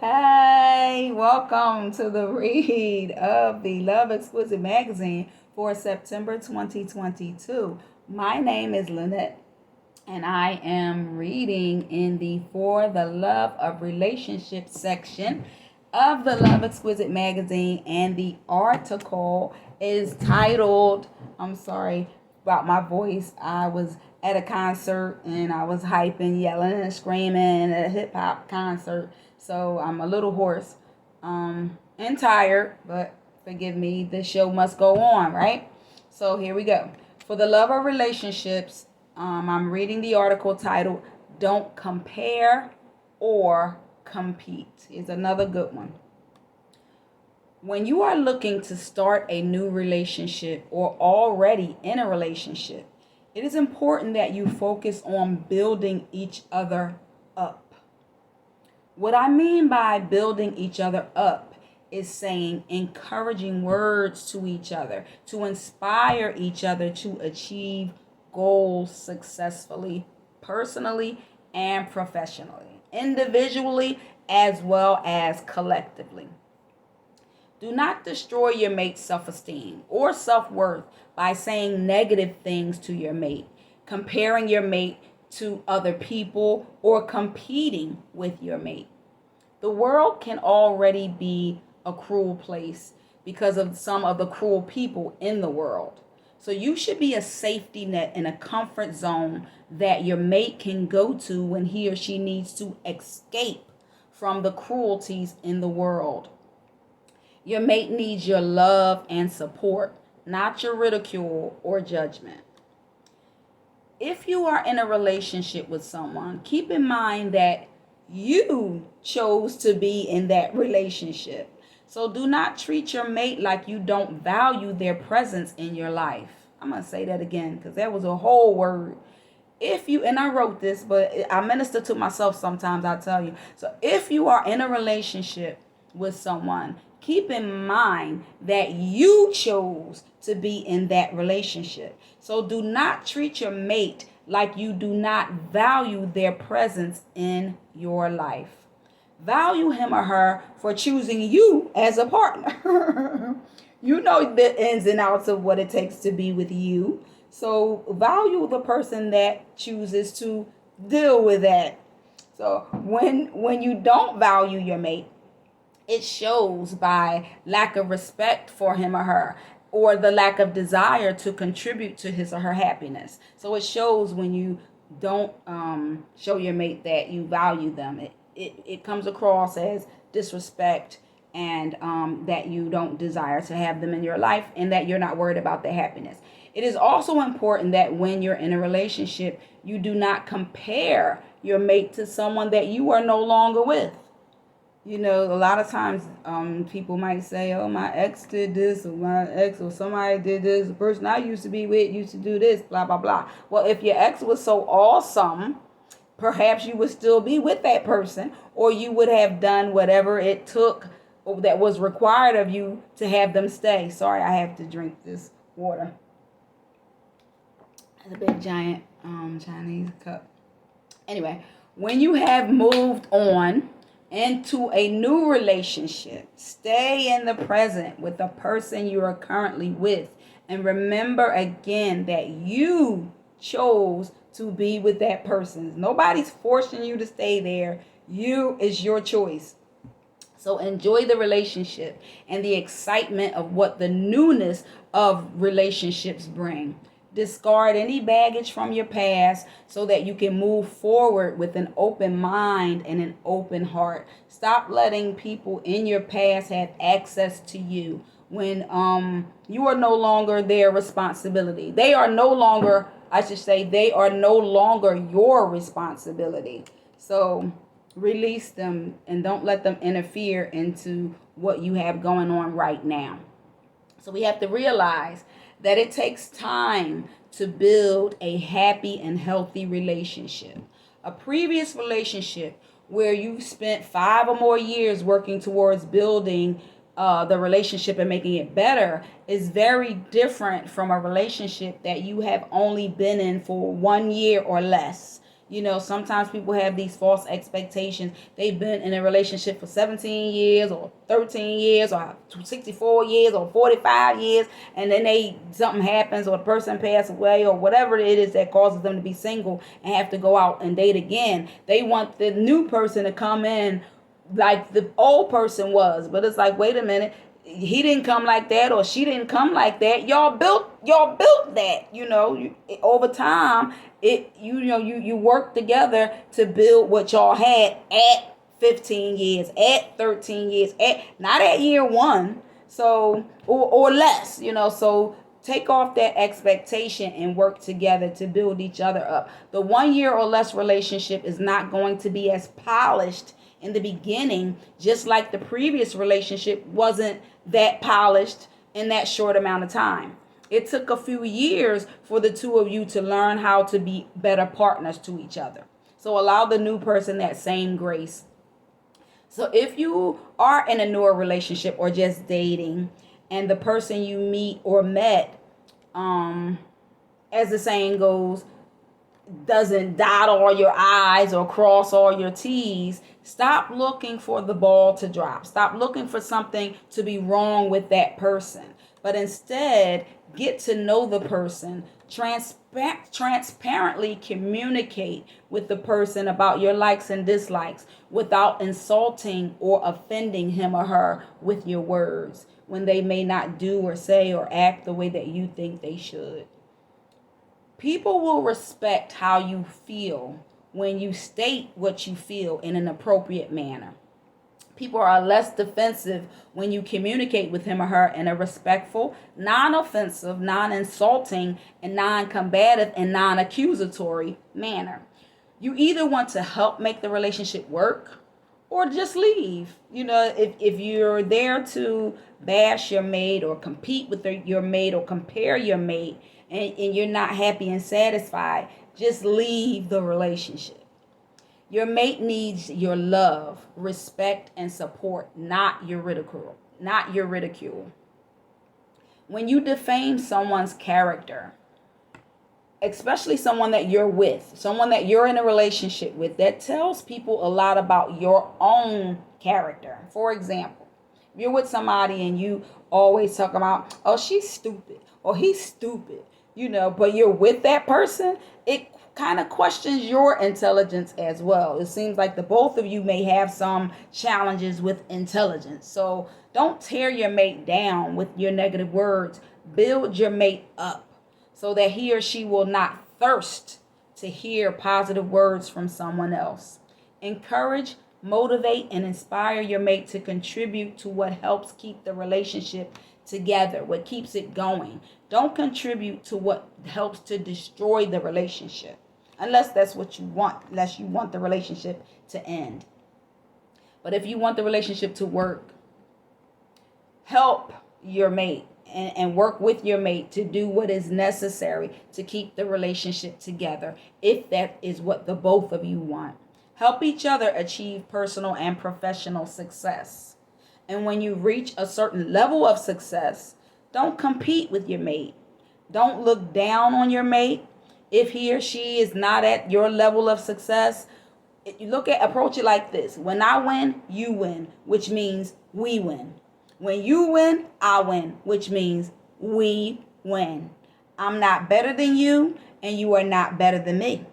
Hey, welcome to the read of the Love Exquisite Magazine for September 2022. My name is Lynette, and I am reading in the For the Love of Relationships section of the Love Exquisite Magazine, and the article is titled, I'm sorry about my voice, I was at a concert and I was hyping, yelling, and screaming at a hip hop concert. So I'm a little hoarse and tired, but forgive me, the show must go on, right? So here we go. For the love of relationships, I'm reading the article titled Don't Compare or Compete. Is another good one. When you are looking to start a new relationship or already in a relationship, it is important that you focus on building each other up. What I mean by building each other up is saying encouraging words to each other, to inspire each other to achieve goals successfully, personally and professionally, individually as well as collectively. Do not destroy your mate's self esteem or self worth by saying negative things to your mate, comparing your mate to other people, or competing with your mate. The world can already be a cruel place because of some of the cruel people in the world. So you should be a safety net and a comfort zone that your mate can go to when he or she needs to escape from the cruelties in the world. Your mate needs your love and support, not your ridicule or judgment. If you are in a relationship with someone, keep in mind that you chose to be in that relationship. So do not treat your mate like you don't value their presence in your life. I'm going to say that again because that was a whole word. If you, and I wrote this, but I minister to myself sometimes, I tell you. So if you are in a relationship with someone, keep in mind that you chose to be in that relationship. So do not treat your mate like you do not value their presence in your life. Value him or her for choosing you as a partner. You know the ins and outs of what it takes to be with you. So value the person that chooses to deal with that. So when you don't value your mate, it shows by lack of respect for him or her, or the lack of desire to contribute to his or her happiness. So it shows when you don't show your mate that you value them. It comes across as disrespect, and that you don't desire to have them in your life, and that you're not worried about their happiness. It is also important that when you're in a relationship, you do not compare your mate to someone that you are no longer with. You know, a lot of times people might say, oh, my ex did this, or my ex, or somebody did this, the person I used to be with used to do this, blah, blah, blah. Well, if your ex was so awesome, perhaps you would still be with that person, or you would have done whatever it took that was required of you to have them stay. Sorry, I have to drink this water. It's a big giant Chinese cup. Anyway, when you have moved on into a new relationship, stay in the present with the person you are currently with. And remember again that you chose to be with that person. Nobody's forcing you to stay there. Is your choice. So enjoy the relationship and the excitement of what the newness of relationships bring. Discard any baggage from your past so that you can move forward with an open mind and an open heart. Stop letting people in your past have access to you when you are no longer their responsibility. They are no longer, I should say, they are no longer your responsibility. So release them and don't let them interfere into what you have going on right now. So we have to realize that it takes time to build a happy and healthy relationship. A previous relationship where you spent 5 or more years working towards building the relationship and making it better is very different from a relationship that you have only been in for 1 year or less. Sometimes people have these false expectations. They've been in a relationship for 17 years or 13 years or 64 years or 45 years, and then something happens or the person passes away or whatever it is that causes them to be single and have to go out and date again. They want the new person to come in like the old person was. But it's like, wait a minute, he didn't come like that or she didn't come like that. Y'all built that. Over time, you work together to build what y'all had at 15 years, at 13 years, at not at year one. So or less. So take off that expectation and work together to build each other up. The 1 year or less relationship is not going to be as polished in the beginning, just like the previous relationship wasn't that polished in that short amount of time. It took a few years for the two of you to learn how to be better partners to each other. So allow the new person that same grace. So if you are in a newer relationship or just dating, and the person you meet or met, as the saying goes, doesn't dot all your I's or cross all your T's, stop looking for the ball to drop. Stop looking for something to be wrong with that person. But instead, get to know the person. Transparently communicate with the person about your likes and dislikes without insulting or offending him or her with your words when they may not do or say or act the way that you think they should. People will respect how you feel when you state what you feel in an appropriate manner. People are less defensive when you communicate with him or her in a respectful, non-offensive, non-insulting, and non-combative and non-accusatory manner. You either want to help make the relationship work or just leave. If you're there to bash your mate or compete with your mate or compare your mate, and you're not happy and satisfied, just leave the relationship. Your mate needs your love, respect, and support, not your ridicule. Not your ridicule. When you defame someone's character, especially someone that you're with, someone that you're in a relationship with, that tells people a lot about your own character. For example, if you're with somebody and you always talk about, oh, she's stupid or he's stupid, but you're with that person, it kind of questions your intelligence as well. It seems like the both of you may have some challenges with intelligence. So don't tear your mate down with your negative words. Build your mate up so that he or she will not thirst to hear positive words from someone else. Encourage, motivate, and inspire your mate to contribute to what helps keep the relationship together, what keeps it going. Don't contribute to what helps to destroy the relationship, unless that's what you want, unless you want the relationship to end. But if you want the relationship to work, help your mate and work with your mate to do what is necessary to keep the relationship together, if that is what the both of you want. Help each other achieve personal and professional success. And when you reach a certain level of success, don't compete with your mate. Don't look down on your mate if he or she is not at your level of success. Approach it like this. When I win, you win, which means we win. When you win, I win, which means we win. I'm not better than you, and you are not better than me.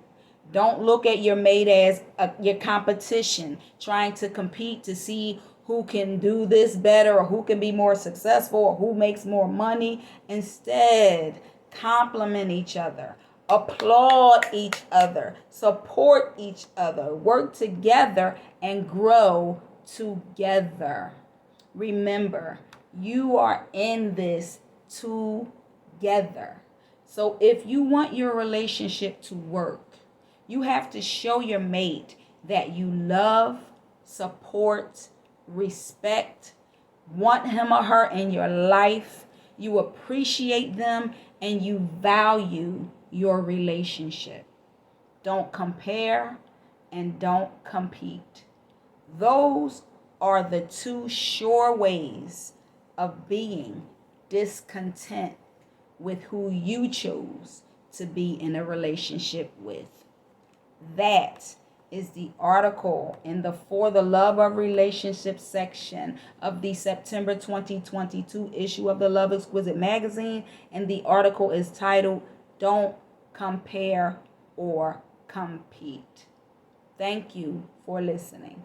Don't look at your mate as your competition, trying to compete to see who can do this better or who can be more successful or who makes more money. Instead, compliment each other, applaud each other, support each other, work together, and grow together. Remember, you are in this together. So if you want your relationship to work, you have to show your mate that you love, support, respect, want him or her in your life, you appreciate them, and you value your relationship. Don't compare and don't compete. Those are the two sure ways of being discontent with who you chose to be in a relationship with. That is the article in the For the Love of Relationships section of the September 2022 issue of the Love Exquisite Magazine. And the article is titled, Don't Compare or Compete. Thank you for listening.